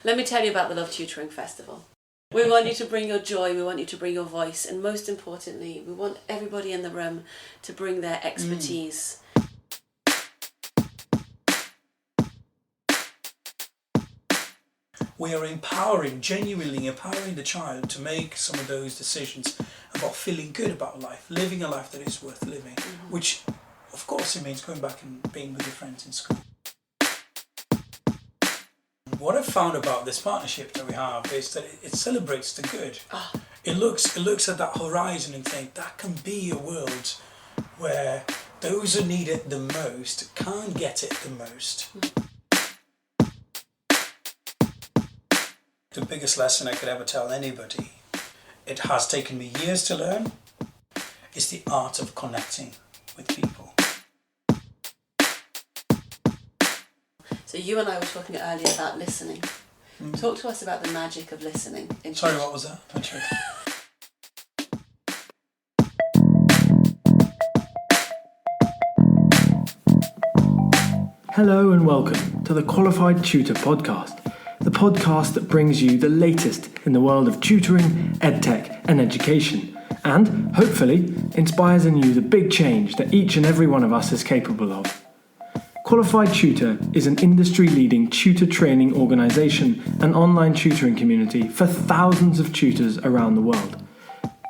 Let me tell you about the Love Tutoring Festival. We want you to bring your joy, we want you to bring your voice, and most importantly, we want everybody in the room to bring their expertise. We are genuinely empowering the child to make some of those decisions about feeling good about life, living a life that is worth living, which of course it means going back and being with your friends in school. What I've found about this partnership that we have is that it celebrates the good. It looks at that horizon and thinks that can be a world where those who need it the most can't get it the most. The biggest lesson I could ever tell anybody, it has taken me years to learn, is the art of connecting with people. So you and I were talking earlier about listening. Talk to us about the magic of listening. Sorry, what was that? Hello and welcome to the Qualified Tutor podcast, the podcast that brings you the latest in the world of tutoring, edtech and education, and hopefully inspires in you the big change that each and every one of us is capable of. Qualified Tutor is an industry-leading tutor training organisation and online tutoring community for thousands of tutors around the world.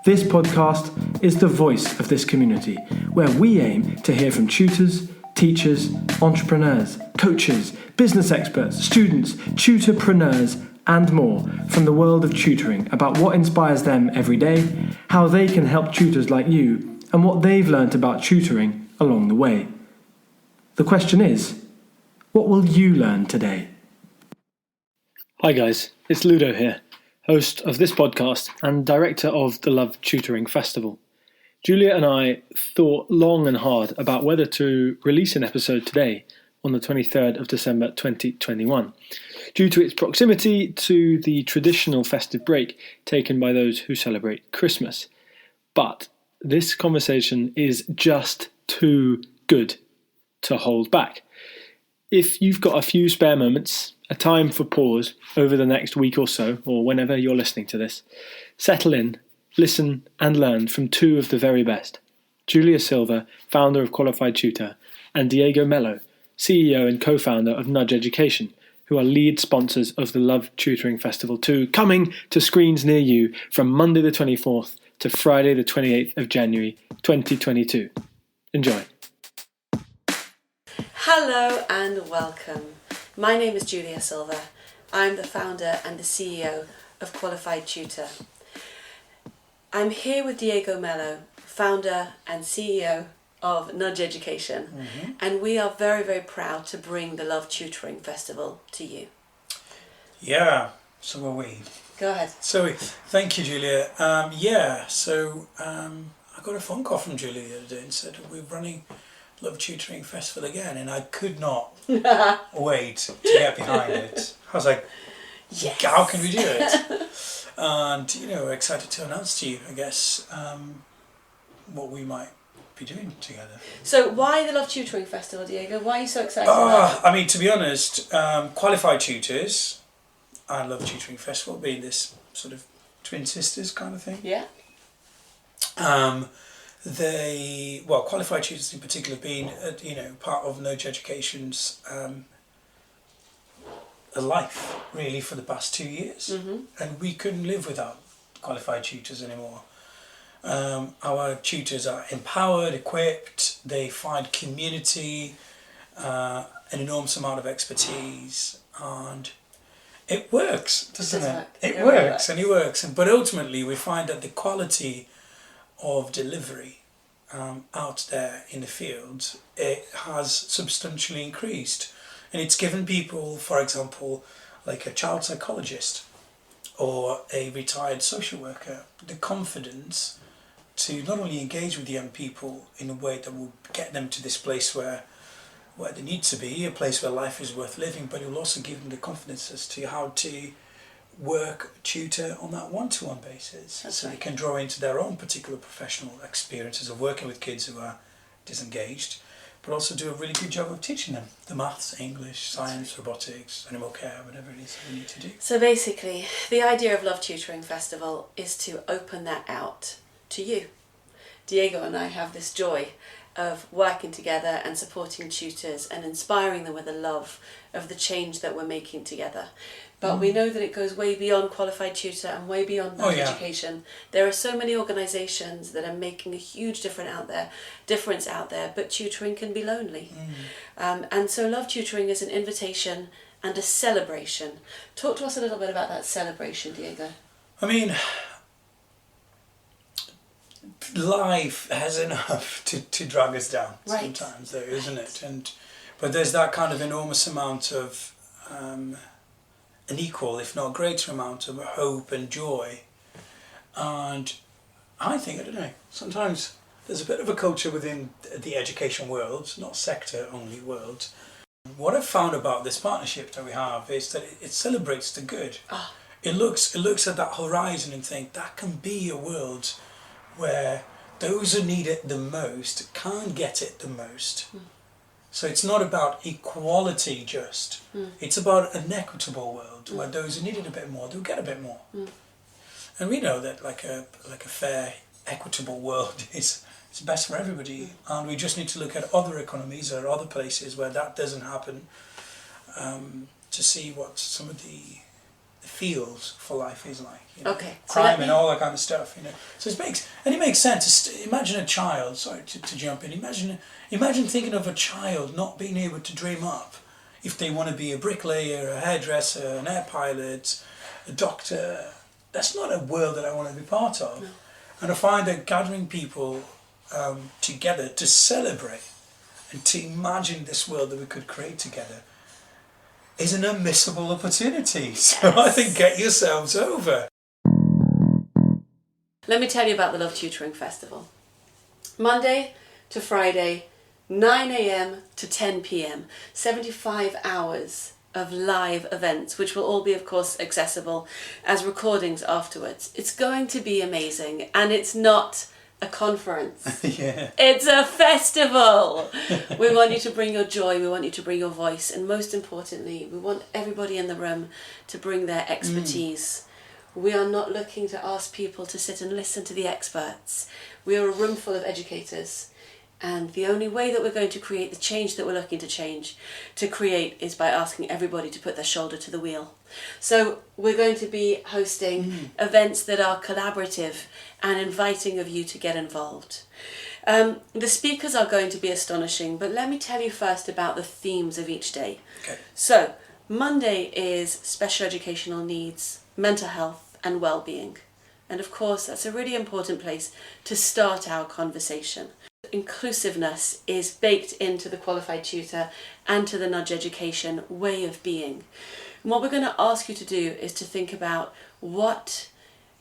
This podcast is the voice of this community, where we aim to hear from tutors, teachers, entrepreneurs, coaches, business experts, students, tutorpreneurs, and more from the world of tutoring about what inspires them every day, how they can help tutors like you, and what they've learnt about tutoring along the way. The question is, what will you learn today? Hi guys, it's Ludo here, host of this podcast and director of the Love Tutoring Festival. Julia and I thought long and hard about whether to release an episode today on the 23rd of December 2021, due to its proximity to the traditional festive break taken by those who celebrate Christmas. But this conversation is just too good to hold back. If you've got a few spare moments, a time for pause over the next week or so, or whenever you're listening to this, settle in, listen and learn from two of the very best. Julia Silva, founder of Qualified Tutor, and Diego Mello, CEO and co-founder of Nudge Education, who are lead sponsors of the Love Tutoring Festival 2, coming to screens near you from Monday the 24th to Friday the 28th of January 2022. Enjoy. Hello and welcome. My name is Julia Silva. I'm the founder and the CEO of Qualified Tutor. I'm here with Diego Mello, founder and CEO of Nudge Education, and we are very, very proud to bring the Love Tutoring Festival to you. Yeah, so are we. Go ahead. So, thank you, Julia. I got a phone call from Julia the other day and said, we're running Love Tutoring Festival again, and I could not wait to get behind it. I was like, yes. How can we do it? And, excited to announce to you, I guess, what we might be doing together. So why the Love Tutoring Festival, Diego? Why are you so excited about it? To be honest, Qualified Tutors and Love Tutoring Festival being this sort of twin sisters kind of thing. Yeah. Qualified Tutors in particular being, part of Nudge Education's a life, really, for the past 2 years. And we couldn't live without Qualified Tutors anymore. Our tutors are empowered, equipped, they find community, an enormous amount of expertise, and it works, doesn't it? It works. But ultimately we find that the quality of delivery out there in the field, it has substantially increased. And it's given people, for example, like a child psychologist or a retired social worker, the confidence to not only engage with young people in a way that will get them to this place where they need to be, a place where life is worth living, but it will also give them the confidence as to how to tutor on that one-to-one basis. That's so right. They can draw into their own particular professional experiences of working with kids who are disengaged, but also do a really good job of teaching them the maths, English, science, robotics, animal care, whatever it is we need to do. So basically, the idea of Love Tutoring Festival is to open that out to you. Diego and I have this joy of working together and supporting tutors and inspiring them with a love of the change that we're making together. But we know that it goes way beyond qualified tutor and way beyond education. There are so many organisations that are making a huge difference out there, but tutoring can be lonely. And so Love Tutoring is an invitation and a celebration. Talk to us a little bit about that celebration, Diego. I mean, life has enough to drag us down sometimes, though, isn't it? But there's that kind of enormous amount of an equal, if not greater amount of hope and joy. And I think, I don't know, sometimes there's a bit of a culture within the education world, not sector only world. What I've found about this partnership that we have is that it celebrates the good. It looks at that horizon and think that can be a world where those who need it the most can't get it the most. So it's not about equality just. It's about an equitable world where those who need it a bit more, they'll get a bit more. And we know that like a fair, equitable world is best for everybody. And we just need to look at other economies or other places where that doesn't happen to see what some of the feels for life is like. Okay. Crime and all that kind of stuff. So it makes sense. Imagine a child. Sorry to jump in. Imagine thinking of a child not being able to dream up if they want to be a bricklayer, a hairdresser, an air pilot, a doctor. That's not a world that I want to be part of. No. And I find that gathering people together to celebrate and to imagine this world that we could create together is an unmissable opportunity. So I think get yourselves over. Let me tell you about the Love Tutoring Festival. Monday to Friday, 9 a.m. to 10 p.m, 75 hours of live events, which will all be, of course, accessible as recordings afterwards. It's going to be amazing, and it's not a conference. It's a festival. We want you to bring your joy, we want you to bring your voice, and most importantly, we want everybody in the room to bring their expertise. We are not looking to ask people to sit and listen to the experts. We are a room full of educators, and the only way that we're going to create the change that we're looking to create is by asking everybody to put their shoulder to the wheel. So we're going to be hosting events that are collaborative and inviting of you to get involved. The speakers are going to be astonishing, but let me tell you first about the themes of each day. Okay. So Monday is special educational needs, mental health and well-being. And of course, that's a really important place to start our conversation. Inclusiveness is baked into the qualified tutor and to the nudge education way of being. And what we're going to ask you to do is to think about what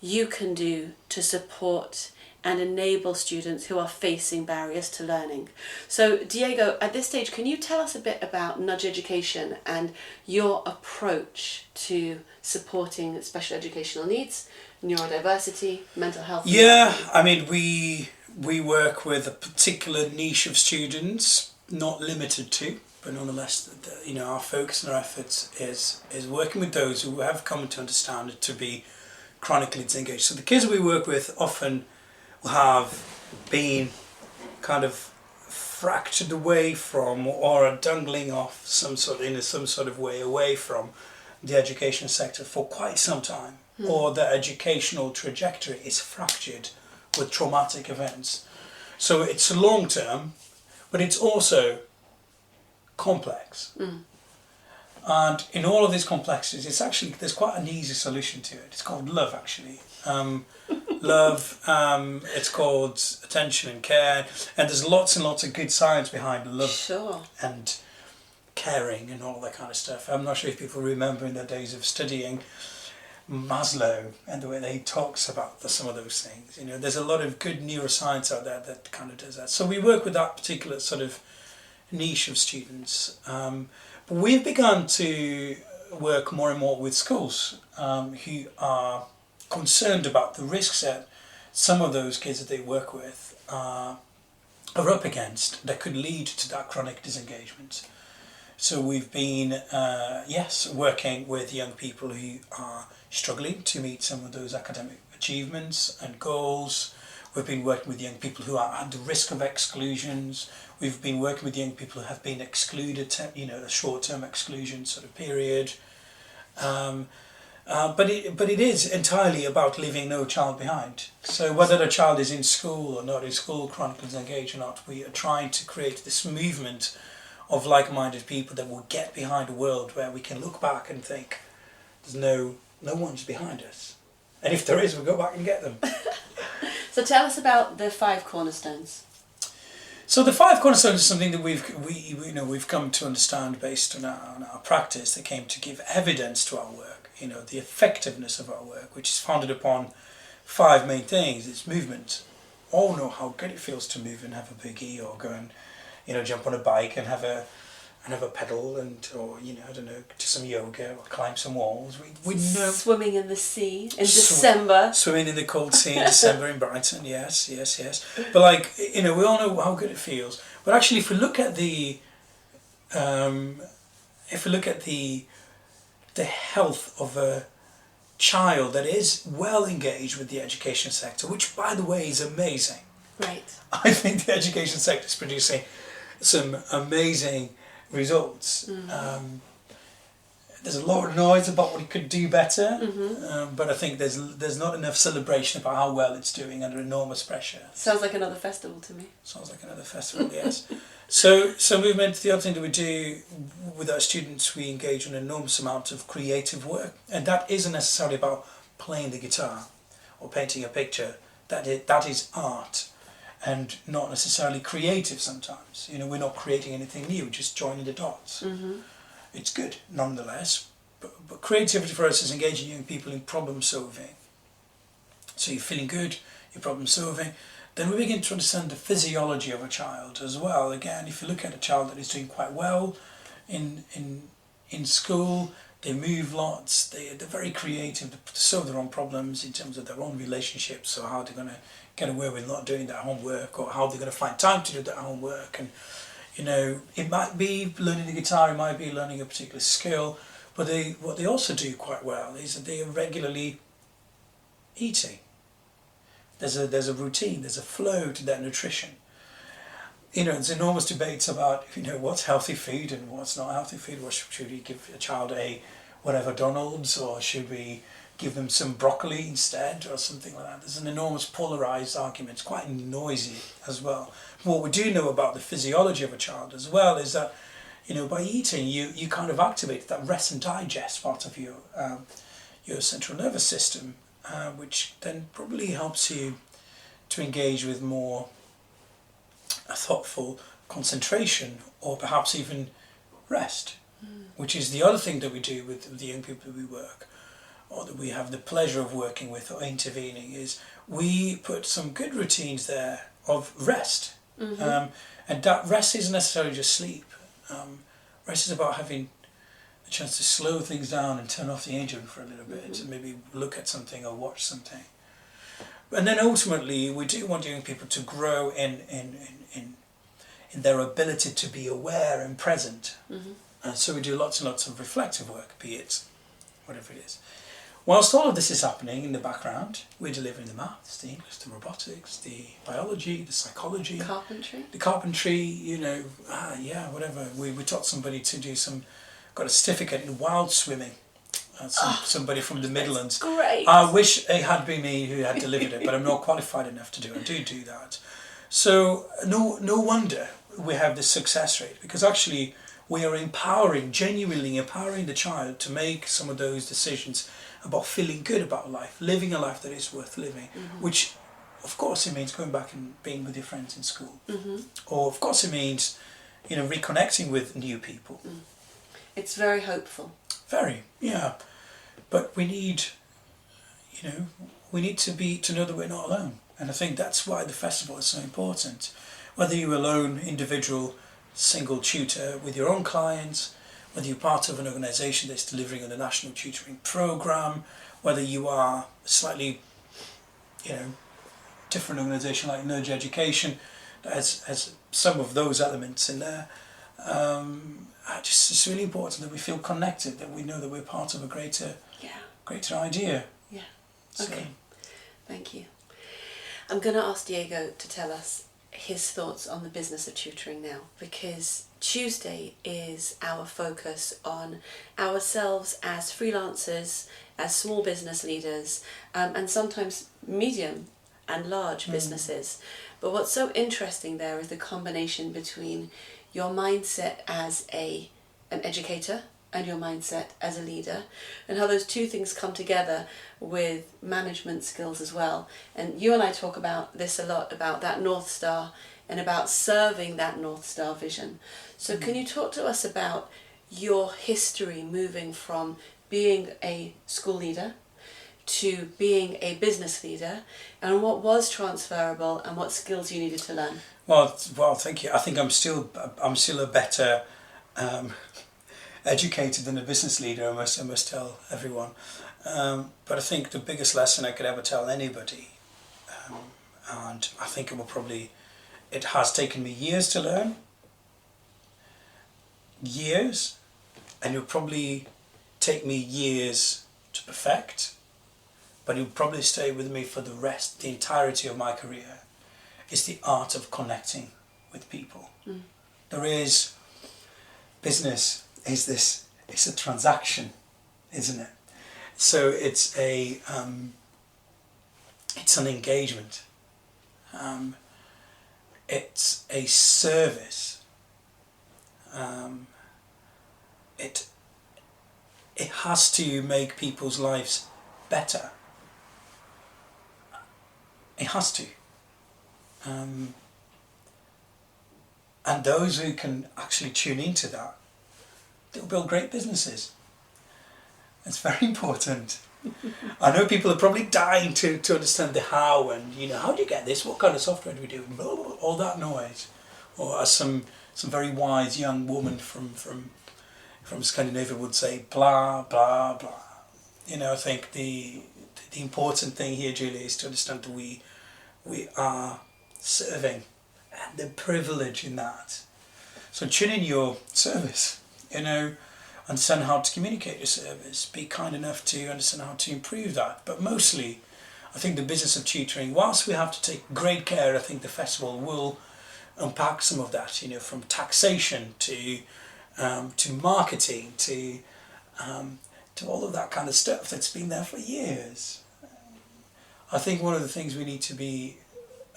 you can do to support and enable students who are facing barriers to learning. So Diego, at this stage, can you tell us a bit about nudge education and your approach to supporting special educational needs, neurodiversity, mental health? Yeah, I mean, we work with a particular niche of students, not limited to, but nonetheless, our focus and our efforts is working with those who have come to understand it to be chronically disengaged. So the kids we work with often have been kind of fractured away from or are dangling off some sort of way away from the education sector for quite some time, or the educational trajectory is fractured with traumatic events. So it's long term, but it's also complex. And in all of these complexities, there's quite an easy solution to it. It's called love, actually. Love, it's called attention and care, and there's lots and lots of good science behind love and caring and all that kind of stuff. I'm not sure if people remember in their days of studying Maslow and the way that he talks about some of those things. There's a lot of good neuroscience out there that kind of does that. So we work with that particular sort of niche of students. But we've begun to work more and more with schools who are concerned about the risks that some of those kids that they work with are are up against that could lead to that chronic disengagement. So we've been, working with young people who are struggling to meet some of those academic achievements and goals. We've been working with young people who are at the risk of exclusions. We've been working with young people who have been excluded, a short-term exclusion sort of period. But it is entirely about leaving no child behind. So whether the child is in school or not in school, chronically disengaged or not, we are trying to create this movement of like-minded people that will get behind a world where we can look back and think, there's no one's behind us. And if there is, we'll go back and get them. So tell us about the 5 cornerstones. So the 5 cornerstones is something that we've come to understand based on our practice that came to give evidence to our work, the effectiveness of our work, which is founded upon 5 main things. It's movement. All know how good it feels to move and have a boogie, or go and jump on a bike and have a pedal, or do some yoga or climb some walls. We know Swimming in the sea in December. Swimming in the cold sea in December in Brighton. Yes. But we all know how good it feels. But actually, if we look at the health of a child that is well engaged with the education sector, which by the way is amazing. Right. I think the education sector is producing some amazing results. There's a lot of noise about what it could do better, but I think there's not enough celebration about how well it's doing under enormous pressure. Sounds like another festival to me. Sounds like another festival, yes. So movement, the other thing that we do with our students, we engage in an enormous amount of creative work, and that isn't necessarily about playing the guitar or painting a picture. That is art, and not necessarily creative sometimes. We're not creating anything new, just joining the dots. It's good nonetheless, but creativity for us is engaging young people in problem solving. So you're feeling good, you're problem solving. Then we begin to understand the physiology of a child as well. Again, if you look at a child that is doing quite well in school, they move lots, they're very creative, they solve their own problems in terms of their own relationships, so how they're going to get away with not doing their homework, or how they're going to find time to do their homework. And it might be learning the guitar, it might be learning a particular skill, but what they also do quite well is that they are regularly eating. There's a routine, there's a flow to their nutrition. There's enormous debates about what's healthy food and what's not healthy food. What should we give a child whatever Donald's, or should we give them some broccoli instead, or something like that? There's an enormous polarized argument. It's quite noisy as well. What we do know about the physiology of a child as well is that by eating you kind of activate that rest and digest part of your central nervous system, which then probably helps you to engage with more a thoughtful concentration, or perhaps even rest, which is the other thing that we do with the young people we work, or that we have the pleasure of working with or intervening, is we put some good routines there of rest. And that rest isn't necessarily just sleep. Rest is about having a chance to slow things down and turn off the engine for a little bit, and maybe look at something or watch something. And then ultimately, we do want young people to grow in their ability to be aware and present. And so we do lots and lots of reflective work, be it whatever it is. Whilst all of this is happening in the background, we're delivering the maths, the English, the robotics, the biology, the psychology, the carpentry, whatever. We taught somebody to do got a certificate in wild swimming. Somebody from the Midlands. Great. I wish it had been me who had delivered it, but I'm not qualified enough to do it. I do that. So no wonder we have this success rate, because actually we are genuinely empowering the child to make some of those decisions about feeling good about life, living a life that is worth living, which of course it means going back and being with your friends in school, or of course it means reconnecting with new people. It's very hopeful. Very, yeah. But we need to know that we're not alone. And I think that's why the festival is so important. Whether you're a lone individual, single tutor with your own clients, whether you're part of an organisation that's delivering on the national tutoring programme, whether you are a slightly, different organisation like Nudge Education, has some of those elements in there. It's really important that we feel connected, that we know that we're part of a greater idea. Yeah. So, Okay. Thank you. I'm going to ask Diego to tell us his thoughts on the business of tutoring now, because Tuesday is our focus on ourselves as freelancers, as small business leaders, and sometimes medium and large businesses. But what's so interesting there is the combination between your mindset as an educator and your mindset as a leader, and how those two things come together with management skills as well. And you and I talk about this a lot, about that North Star and about serving that North Star vision. So can you talk to us about your history moving from being a school leader to being a business leader, and what was transferable and what skills you needed to learn? Well, thank you. I think I'm still a better educated than a business leader. I must tell everyone. But I think the biggest lesson I could ever tell anybody, and I think it has taken me years to learn. Years, and it'll probably take me years to perfect, but it'll probably stay with me for the entirety of my career, is the art of connecting with people. There is, business it's a transaction, isn't it? So it's an engagement. It's a service. It has to make people's lives better. It has to. And those who can actually tune into that, they'll build great businesses. It's very important. I know people are probably dying to understand the how, and how do you get this? What kind of software do we do? Blah, blah, blah, all that noise. Or as some very wise young woman from Scandinavia would say, blah blah blah. I think the important thing here, Julie, is to understand that we are serving, and the privilege in that. So tune in your service. Understand how to communicate your service. Be kind enough to understand how to improve that. But mostly, I think the business of tutoring, whilst we have to take great care, I think the festival will unpack some of that. From taxation to marketing to all of that kind of stuff that's been there for years. I think one of the things we need to be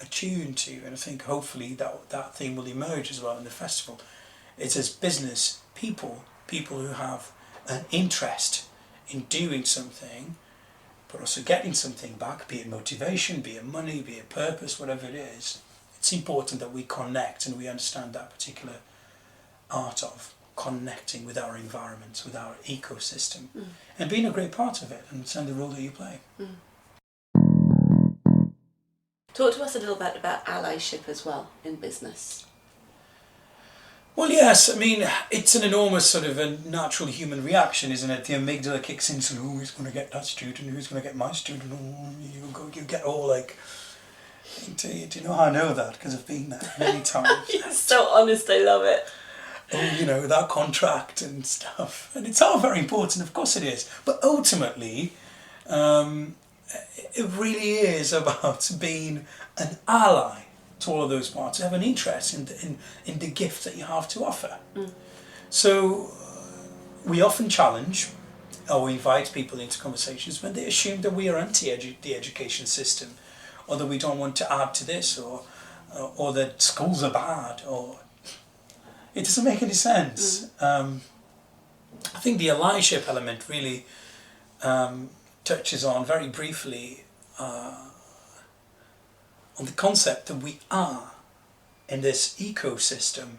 attuned to, and I think hopefully that theme will emerge as well in the festival, is as business people who have an interest in doing something, but also getting something back, be it motivation, be it money, be it purpose, whatever it is. It's important that we connect and we understand that particular art of connecting with our environment, with our ecosystem, and being a great part of it, and understand the role that you play. Talk to us a little bit about allyship as well in business. Well, yes, it's an enormous sort of a natural human reaction, isn't it? The amygdala kicks in, so who's going to get that student, who's going to get my student, you get all like, do you know how I know that? Because I've been there many times. You're so honest, I love it. That contract and stuff. And it's all very important, of course it is. But ultimately, it really is about being an ally to all of those parts, have an interest in the gift that you have to offer. So we often challenge or we invite people into conversations when they assume that we are anti the education system, or that we don't want to add to this, or that schools are bad, or it doesn't make any sense. I think the allyship element really touches on very briefly on the concept that we are in this ecosystem,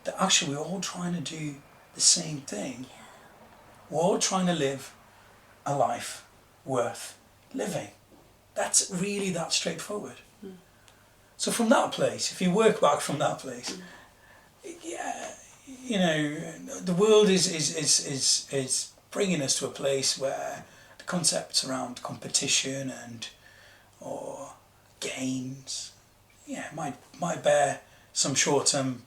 that actually we're all trying to do the same thing. We're all trying to live a life worth living. That's really that straightforward. So from that place, if you work back from that place, the world is bringing us to a place where the concepts around competition or gains, might bear some short-term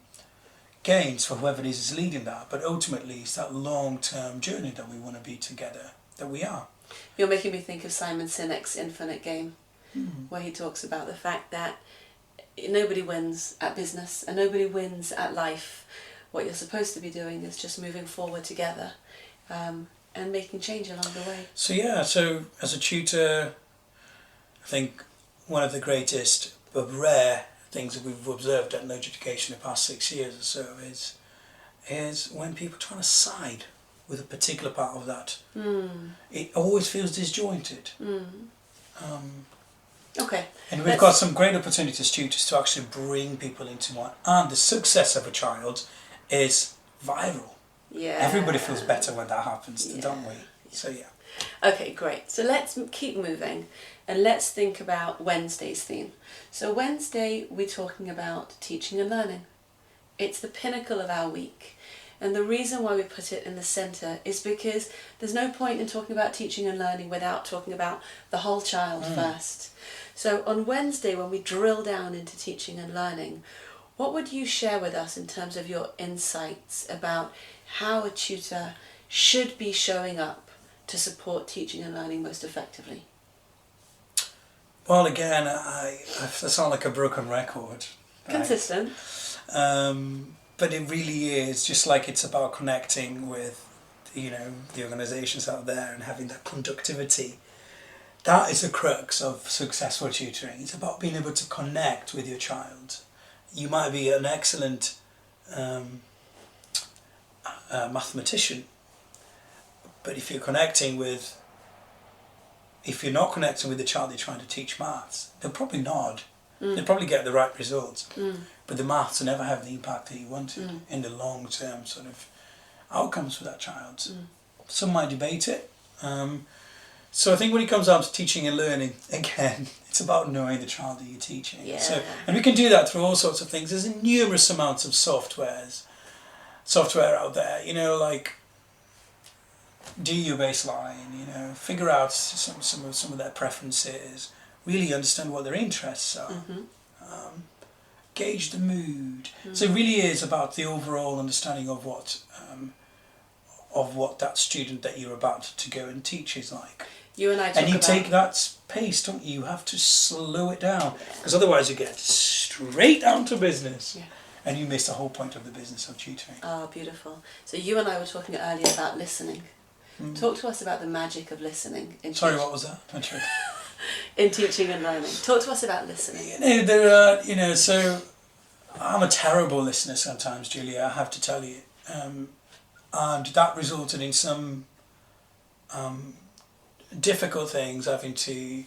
gains for whoever it is leading that, but ultimately it's that long-term journey that we want to be together, that we are. You're making me think of Simon Sinek's Infinite Game, where he talks about the fact that nobody wins at business and nobody wins at life. What you're supposed to be doing is just moving forward together and making change along the way. So as a tutor, I think one of the greatest but rare things that we've observed at Nudge Education the past 6 years or so is when people are trying to side with a particular part of that. It always feels disjointed. Okay. And we've got some great opportunities as tutors to actually bring people into one. And the success of a child is viral. Yeah. Everybody feels better when that happens, don't we? So Okay, great. So let's keep moving and let's think about Wednesday's theme. So Wednesday, we're talking about teaching and learning. It's the pinnacle of our week. And the reason why we put it in the centre is because there's no point in talking about teaching and learning without talking about the whole child first. So on Wednesday, when we drill down into teaching and learning, what would you share with us in terms of your insights about how a tutor should be showing up to support teaching and learning most effectively? Well, again, I sound like a broken record. Consistent. But it really is just like it's about connecting with, the organisations out there and having that conductivity. That is the crux of successful tutoring. It's about being able to connect with your child. You might be an excellent mathematician, but if you're not connecting with the child you're trying to teach maths, they'll probably nod. They'll probably get the right results, but the maths will never have the impact that you wanted in the long-term sort of outcomes for that child. Some might debate it. So I think when it comes down to teaching and learning, again, it's about knowing the child that you're teaching. Yeah. And we can do that through all sorts of things. There's numerous amounts of software out there, like do your baseline, figure out some of their preferences, really understand what their interests are, gauge the mood. So it really is about the overall understanding of what that student that you're about to go and teach is like. You and I take that pace, don't you? You have to slow it down, because otherwise you get straight down to business, and you miss the whole point of the business of tutoring. Oh, beautiful. So you and I were talking earlier about listening. Talk to us about the magic of listening. What was that? In teaching and learning. Talk to us about listening. There are, so I'm a terrible listener sometimes, Julia, I have to tell you. And that resulted in some difficult things, having to,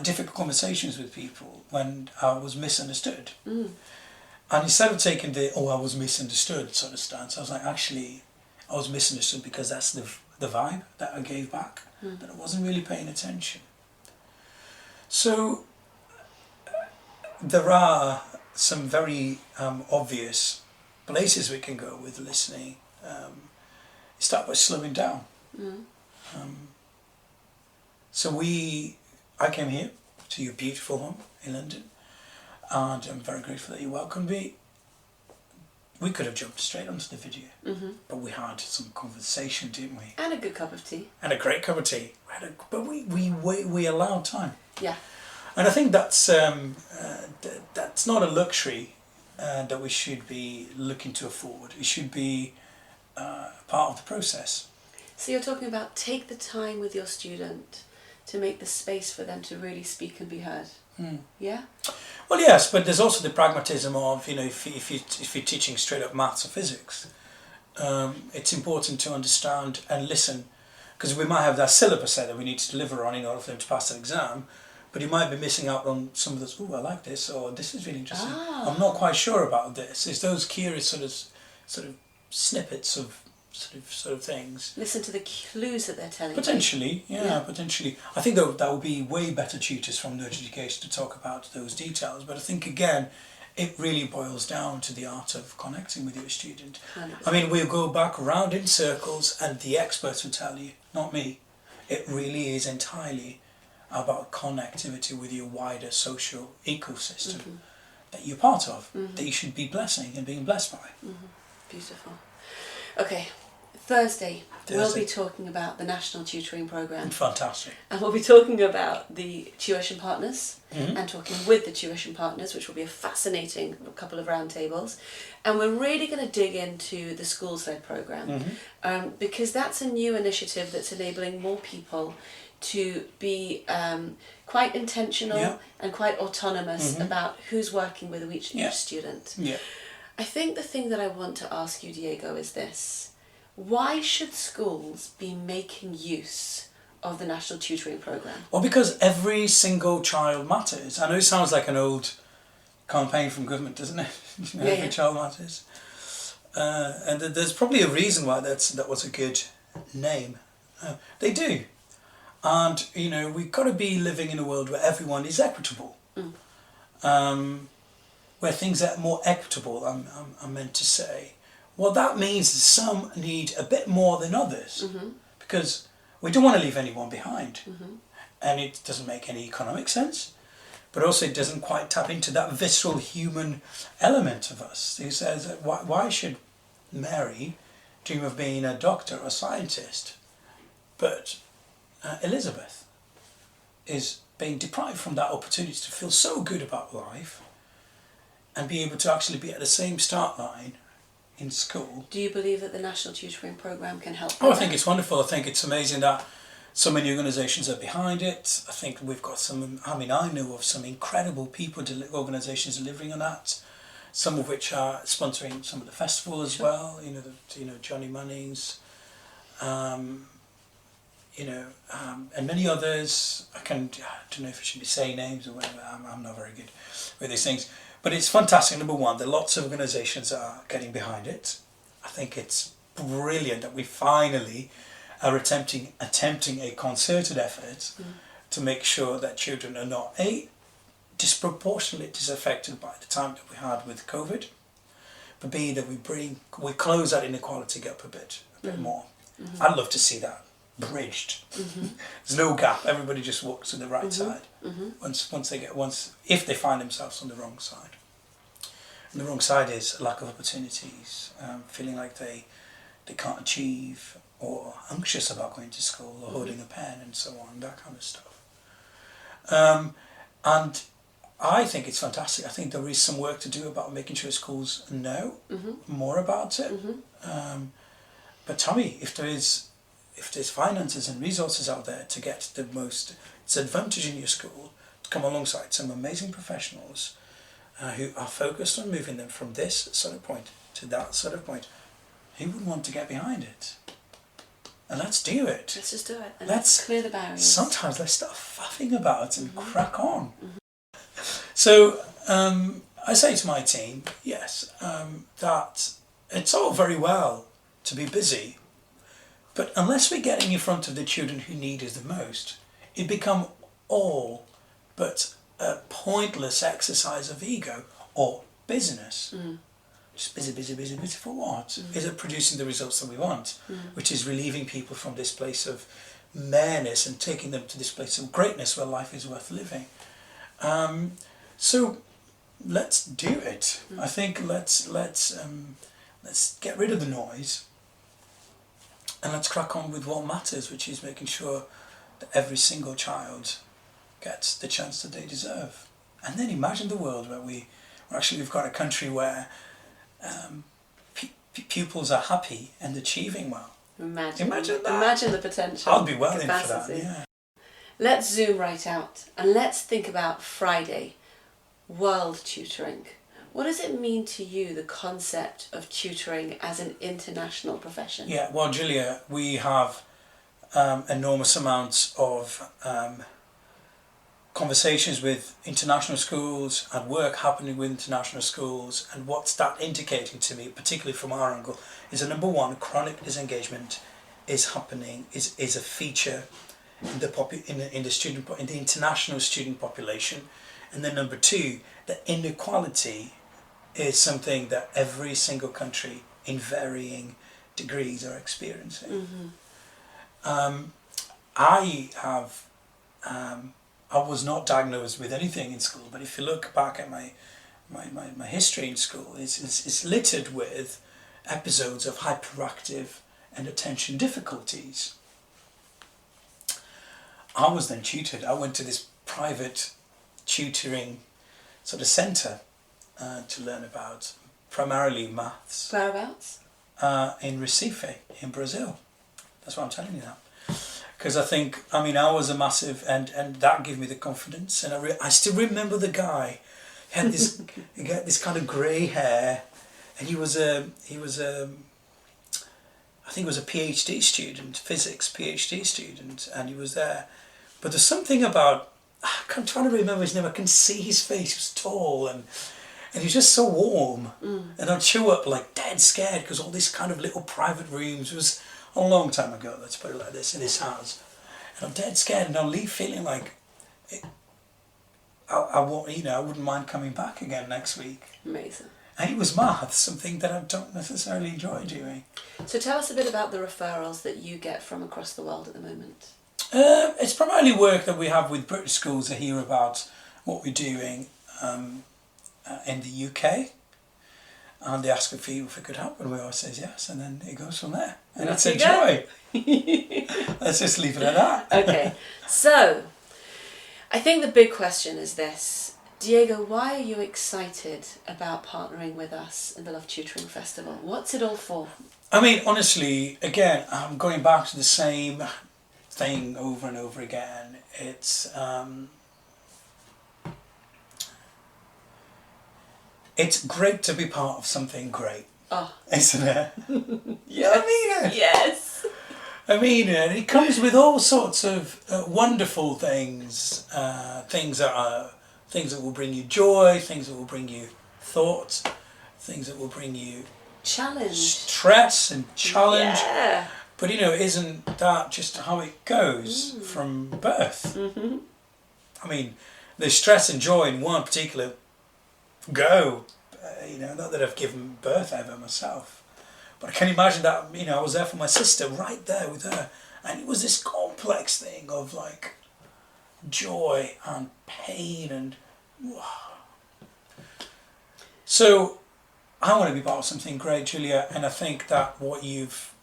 difficult conversations with people when I was misunderstood. And instead of taking I was misunderstood sort of stance, I was like, actually, I was misunderstood because that's the vibe that I gave back, that I wasn't really paying attention. So there are some very obvious places we can go with listening. Start by slowing down. I came here to your beautiful home in London, and I'm very grateful that you welcomed me. We could have jumped straight onto the video, but we had some conversation, didn't we? And a good cup of tea. And a great cup of tea. But we allowed time. Yeah. And I think that's not a luxury that we should be looking to afford. It should be part of the process. So you're talking about take the time with your student to make the space for them to really speak and be heard. Yeah? Well, yes, but there's also the pragmatism of, if you're teaching straight up maths or physics, it's important to understand and listen, because we might have that syllabus set that we need to deliver on in order for them to pass an exam, but you might be missing out on some of those, I like this, or this is really interesting. I'm not quite sure about this. It's those curious sort of snippets of sort of things. Listen to the clues that they're telling potentially, you. Potentially. I think that would be way better tutors from Nudge Education to talk about those details. But I think, again, it really boils down to the art of connecting with your student. 100%. I mean, we'll go back around in circles and the experts will tell you, not me. It really is entirely about connectivity with your wider social ecosystem that you're part of, that you should be blessing and being blessed by. Beautiful. Okay, Thursday, we'll be talking about the National Tutoring Programme. Fantastic. And we'll be talking about the tuition partners and talking with the tuition partners, which will be a fascinating couple of roundtables. And we're really going to dig into the schools-led programme because that's a new initiative that's enabling more people to be quite intentional and quite autonomous about who's working with each student. Yeah. I think the thing that I want to ask you, Diego, is this. Why should schools be making use of the National Tutoring Programme? Well, because every single child matters. I know it sounds like an old campaign from government, doesn't it? Every child matters. And there's probably a reason why that was a good name. They do. And, we've got to be living in a world where everyone is equitable. Where things are more equitable, I'm meant to say. What that means is some need a bit more than others because we don't want to leave anyone behind. And it doesn't make any economic sense, but also it doesn't quite tap into that visceral human element of us. He says, why should Mary dream of being a doctor or a scientist, but Elizabeth is being deprived from that opportunity to feel so good about life and be able to actually be at the same start line in school. Do you believe that the National Tutoring Programme can help? I think it's wonderful. I think it's amazing that so many organisations are behind it. I think we've got I know of some incredible people, organisations delivering on that, some of which are sponsoring some of the festival as well, Johnny Munnings, and many others. I don't know if I should be saying names or whatever, I'm not very good with these things. But it's fantastic, number one, that lots of organisations are getting behind it. I think it's brilliant that we finally are attempting a concerted effort to make sure that children are not, disproportionately disaffected by the time that we had with COVID, but B, that we close that inequality gap a bit more. I'd love to see that bridged. There's no gap. Everybody just walks to the right side. If they find themselves on the wrong side. And the wrong side is lack of opportunities, feeling like they can't achieve, or anxious about going to school, or holding a pen, and so on, that kind of stuff. And I think it's fantastic. I think there is some work to do about making sure schools know more about it. But tell me, if there's finances and resources out there to get the most advantage in your school, to come alongside some amazing professionals who are focused on moving them from this sort of point to that sort of point, who would want to get behind it? And let's do it. Let's just do it. And let's clear the barriers. Sometimes let's start faffing about and crack on. So I say to my team, yes, that it's all very well to be busy, but unless we're getting in front of the children who need us the most, it becomes all but a pointless exercise of ego or business. Just busy for what? Is it producing the results that we want, which is relieving people from this place of mareness and taking them to this place of greatness where life is worth living? So let's do it. I think let's get rid of the noise and let's crack on with what matters, which is making sure that every single child gets the chance that they deserve. And then imagine the world where we've got a country where pupils are happy and achieving well. Imagine that. Imagine the potential. I'll be well in for that, yeah. Let's zoom right out and let's think about Friday, World Tutoring. What does it mean to you, the concept of tutoring as an international profession? Yeah, well, Julia, we have enormous amounts of conversations with international schools and work happening with international schools, and what's that indicating to me, particularly from our angle, is that number one, chronic disengagement is happening, is a feature in the international student population, and then number two, that inequality is something that every single country in varying degrees are experiencing. I have I was not diagnosed with anything in school, but if you look back at my history in school, it's littered with episodes of hyperactive and attention difficulties. I was then tutored. I went to this private tutoring sort of centre to learn about primarily maths. Whereabouts? In Recife, in Brazil. That's why I'm telling you that. Because I was a massive, and that gave me the confidence. And I still remember the guy. He had this, he got this kind of grey hair, and he was a I think he was a PhD student, physics PhD student, and he was there. But there's something about, I'm trying to remember his name. I can see his face. He was tall and he was just so warm. And I'd show up like dead scared because all these kind of little private rooms. It was a long time ago, let's put it like this, in his house. And I'm dead scared, and I'll leave feeling like I wouldn't mind coming back again next week. Amazing. And it was maths, something that I don't necessarily enjoy doing. So tell us a bit about the referrals that you get from across the world at the moment. It's primarily work that we have with British schools to hear about what we're doing in the UK. And they ask if we could help, and we always say yes, and then it goes from there. And it's a joy. Let's just leave it at that. Okay, so I think the big question is this. Diego, why are you excited about partnering with us in the Love Tutoring Festival? What's it all for? I mean, honestly, again, I'm going back to the same thing over and over again. It's great to be part of something great, isn't it? Yes. I mean it. Yes. I mean it. It comes with all sorts of wonderful things, things that will bring you joy, things that will bring you thought, things that will bring you challenge, stress and challenge. Yeah. But isn't that just how it goes from birth? Mm-hmm. I mean, there's stress and joy in one particular go. Not that I've given birth ever myself, but I can imagine that. I was there for my sister, right there with her, and it was this complex thing of like joy and pain and wow. So I want to be part of something great, Julia, and I think that what you've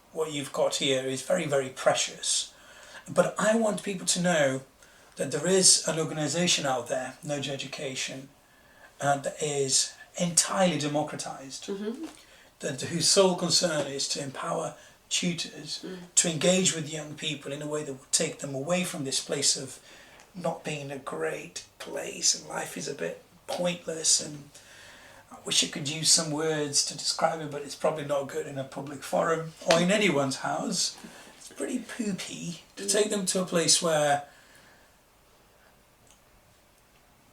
got here is very, very precious. But I want people to know that there is an organisation out there, Nudge Education, that is entirely democratised, whose sole concern is to empower tutors to engage with young people in a way that will take them away from this place of not being a great place and life is a bit pointless, and I wish I could use some words to describe it, but it's probably not good in a public forum or in anyone's house. It's pretty poopy to take them to a place where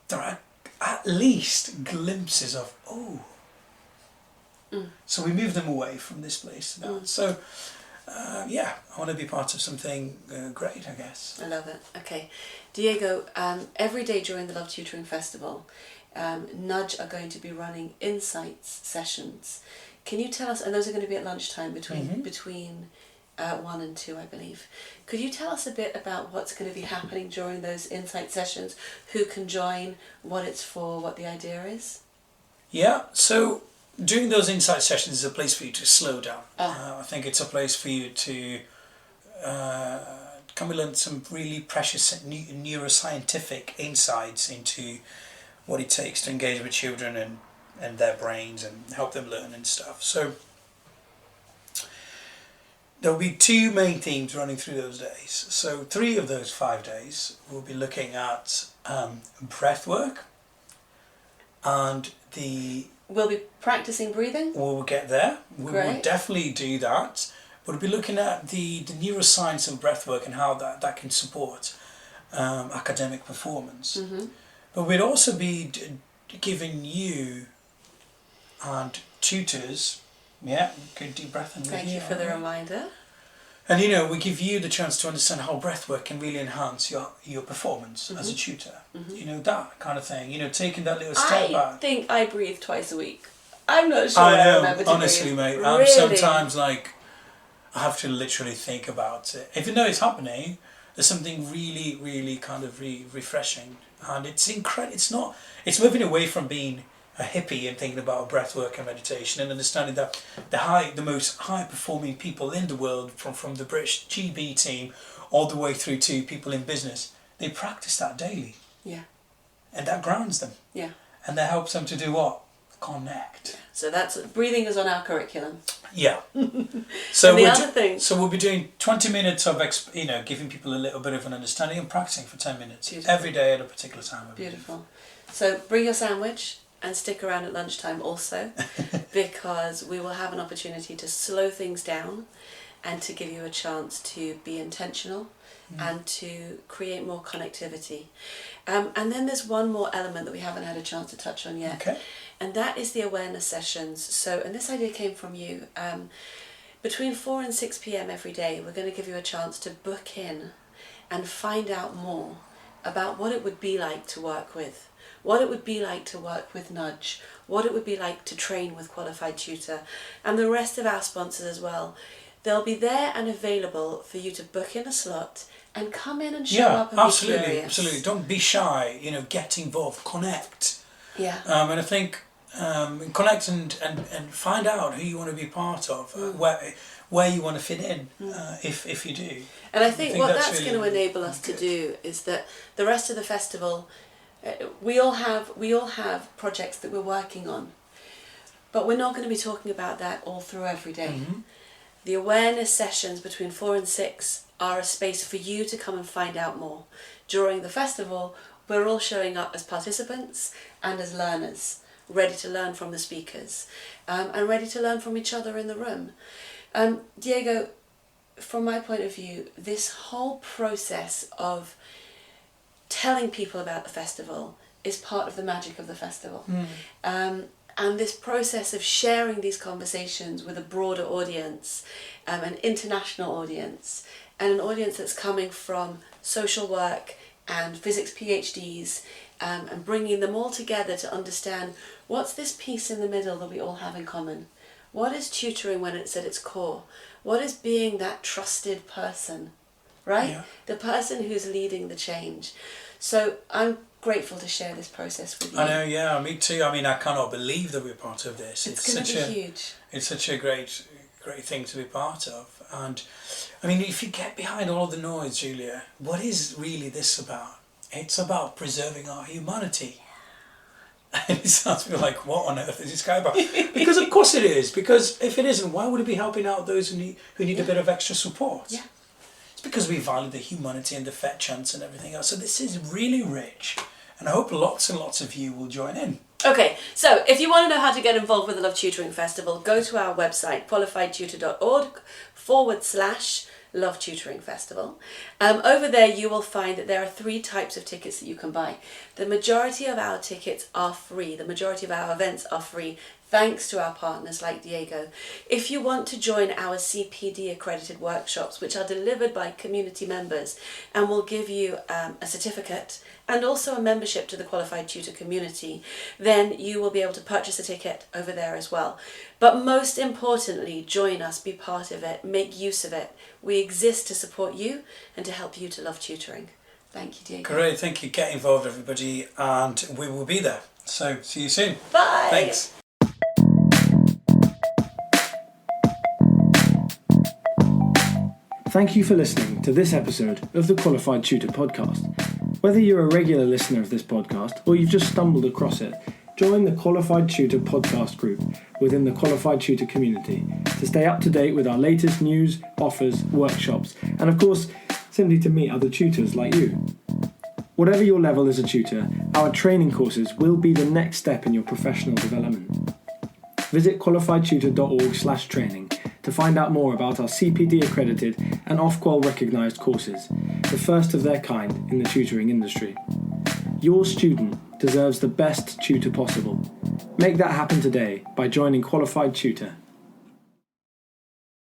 there are at least glimpses of so we move them away from this place now. So I want to be part of something great, I guess. I love it. Okay, Diego, every day during the Love Tutoring Festival, Nudge are going to be running insights sessions. Can you tell us, and those are going to be at lunchtime between 1 and 2, I believe. Could you tell us a bit about what's going to be happening during those insight sessions, who can join, what it's for, what the idea is? Yeah, so during those insight sessions is a place for you to slow down. I think it's a place for you to come and learn some really precious neuroscientific insights into what it takes to engage with children and their brains and help them learn and stuff. So there'll be 2 main themes running through those days. So 3 of those 5 days we'll be looking at breath work, and we'll be practicing breathing? We'll get there. We Great. will definitely do that. But we'll be looking at the neuroscience of breath work and how that can support academic performance. But we'd also be giving you and tutors, good deep breath in. Thank you for the reminder. And we give you the chance to understand how breathwork can really enhance your performance as a tutor. That kind of thing. Taking that little step back. I think I breathe twice a week. I'm not sure I know, remember to honestly, breathe. mate. Really? Sometimes I have to literally think about it. Even though it's happening, There's something really, really kind of refreshing, and it's incredible. It's moving away from being a hippie and thinking about breathwork and meditation, and understanding that the most high performing people in the world, from the British GB team all the way through to people in business, they practice that daily. Yeah. And that grounds them. Yeah. And that helps them to do what? Connect. So that's breathing is on our curriculum. Yeah. So and the other thing. So we'll be doing 20 minutes of giving people a little bit of an understanding and practicing for 10 minutes Beautiful. every day at a particular time. Beautiful. So bring your sandwich and stick around at lunchtime also, because we will have an opportunity to slow things down and to give you a chance to be intentional and to create more connectivity. And then there's one more element that we haven't had a chance to touch on yet. Okay. And that is the awareness sessions. So, and this idea came from you. Between 4 and 6 p.m. every day, we're going to give you a chance to book in and find out more about what it would be like to work with, what it would be like to work with Nudge, what it would be like to train with Qualified Tutor, and the rest of our sponsors as well. They'll be there and available for you to book in a slot and come in and show up and be curious. Absolutely. Don't be shy. Get involved, connect. Yeah. And I think connect and find out who you want to be part of, where you want to fit in, if you do. And I think what that's really going to enable us to do is that the rest of the festival, we all have projects that we're working on, but we're not going to be talking about that all through every day. Mm-hmm. The awareness sessions between 4 and 6 are a space for you to come and find out more. During the festival, we're all showing up as participants and as learners, ready to learn from the speakers, and ready to learn from each other in the room. Diego, from my point of view, this whole process of telling people about the festival is part of the magic of the festival. And this process of sharing these conversations with a broader audience, an international audience, and an audience that's coming from social work and physics PhDs, and bringing them all together to understand what's this piece in the middle that we all have in common. What is tutoring when it's at its core? What is being that trusted person, right? Yeah. The person who's leading the change. So I'm grateful to share this process with you. I know, yeah, me too. I mean, I cannot believe that we're part of this. It's going to be huge. It's such a great thing to be part of. And I mean, if you get behind all the noise, Julia, what is really this about? It's about preserving our humanity. And it sounds to me like, what on earth is this guy about? Because of course it is. Because if it isn't, why would it be helping out those who need a bit of extra support? Yeah. It's because we value the humanity and the fair chance and everything else. So this is really rich. And I hope lots and lots of you will join in. Okay, so if you want to know how to get involved with the Love Tutoring Festival, go to our website, qualifiedtutor.org/Love Tutoring Festival. Over there you will find that there are 3 types of tickets that you can buy. The majority of our tickets are free. The majority of our events are free, thanks to our partners like Diego. If you want to join our CPD accredited workshops, which are delivered by community members and will give you a certificate and also a membership to the Qualified Tutor community, then you will be able to purchase a ticket over there as well. But most importantly, join us, be part of it, make use of it. We exist to support you and to help you to love tutoring. Thank you, Diego. Great, thank you. Get involved, everybody, and we will be there. So, see you soon. Bye. Thanks. Thank you for listening to this episode of the Qualified Tutor podcast. Whether you're a regular listener of this podcast or you've just stumbled across it, join the Qualified Tutor podcast group within the Qualified Tutor community to stay up to date with our latest news, offers, workshops, and of course, simply to meet other tutors like you. Whatever your level as a tutor, our training courses will be the next step in your professional development. Visit qualifiedtutor.org/training to find out more about our CPD accredited and Ofqual recognised courses, the first of their kind in the tutoring industry. Your student deserves the best tutor possible. Make that happen today by joining Qualified Tutor